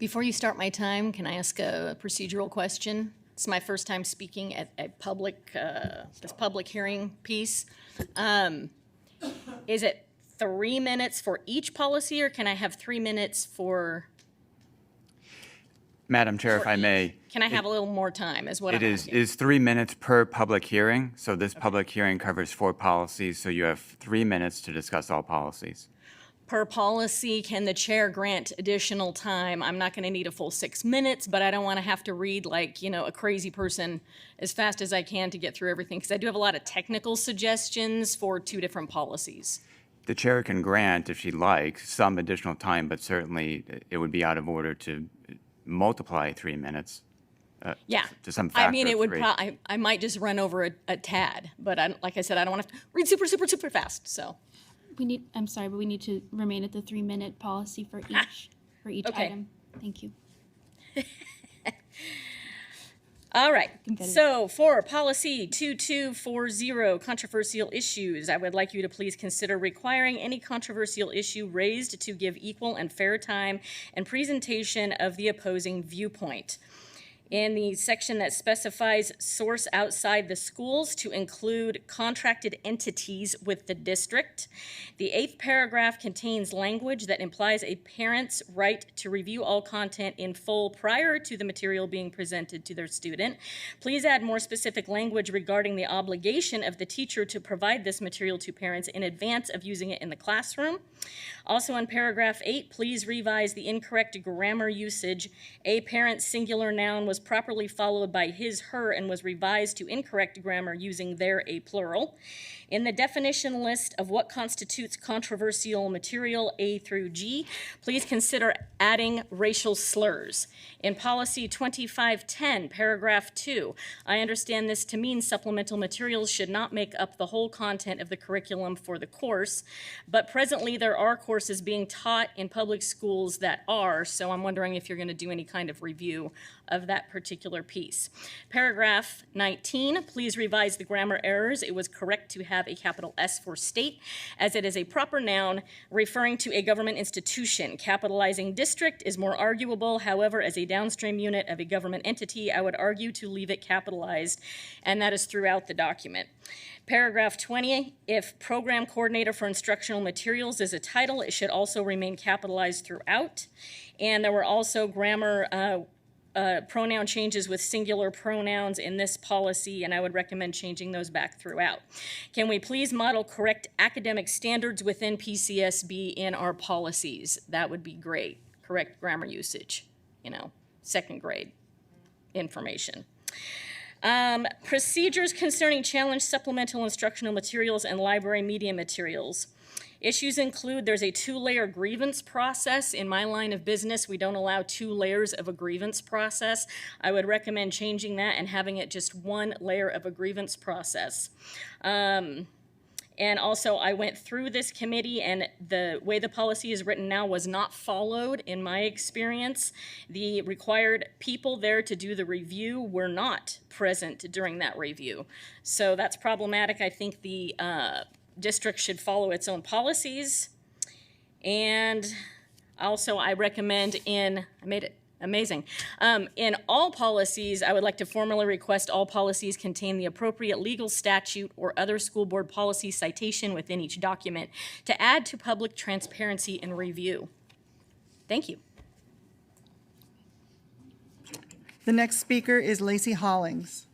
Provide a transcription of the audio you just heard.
Before you start my time, can I ask a procedural question? It's my first time speaking at a this public hearing piece. Is it 3 minutes for each policy, or can I have 3 minutes for? Madam Chair, if I may. Can I have a little more time is what I'm asking. It is 3 minutes per public hearing. So this public hearing covers 4 policies. So you have 3 minutes to discuss all policies. Per policy, can the chair grant additional time? I'm not going to need a full 6 minutes, but I don't want to have to read like, a crazy person as fast as I can to get through everything, because I do have a lot of technical suggestions for 2 different policies. The chair can grant, if she'd like, some additional time, but certainly it would be out of order to multiply 3 minutes. Yeah. To some factor I mean, it of would. 3. I might just run over a tad, but like I said, I don't want to read super fast. So. I'm sorry, but we need to remain at the 3-minute policy for each Okay. item. Thank you. All right. So for policy 2240, controversial issues, I would like you to please consider requiring any controversial issue raised to give equal and fair time and presentation of the opposing viewpoint. In the section that specifies source outside the schools to include contracted entities with the district, the 8th paragraph contains language that implies a parent's right to review all content in full prior to the material being presented to their student. Please add more specific language regarding the obligation of the teacher to provide this material to parents in advance of using it in the classroom. Also in paragraph 8, please revise the incorrect grammar usage. A parent singular noun was properly followed by his, her, and was revised to incorrect grammar using their, a plural. In the definition list of what constitutes controversial material A through G, please consider adding racial slurs. In policy 2510, paragraph 2, I understand this to mean supplemental materials should not make up the whole content of the curriculum for the course, but presently there are courses being taught in public schools that are, so I'm wondering if you're going to do any kind of review of that particular piece. Paragraph 19, please revise the grammar errors. It was correct to have a capital S for state, as it is a proper noun referring to a government institution. Capitalizing district is more arguable. However, as a downstream unit of a government entity, I would argue to leave it capitalized, and that is throughout the document. Paragraph 20, if program coordinator for instructional materials is a title, it should also remain capitalized throughout. And there were also grammar pronoun changes with singular pronouns in this policy, and I would recommend changing those back throughout. Can we please model correct academic standards within PCSB in our policies? That would be great. Correct grammar usage, 2nd grade information. Procedures concerning challenged supplemental instructional materials and library media materials. Issues include there's a 2-layer grievance process. In my line of business, we don't allow 2 layers of a grievance process. I would recommend changing that and having it just 1 layer of a grievance process. And also, I went through this committee, and the way the policy is written now was not followed in my experience. The required people there to do the review were not present during that review. So that's problematic. I think the district should follow its own policies. And also, I recommend I made it amazing. In all policies, I would like to formally request all policies contain the appropriate legal statute or other school board policy citation within each document to add to public transparency and review. Thank you. The next speaker is Lacey Hollings.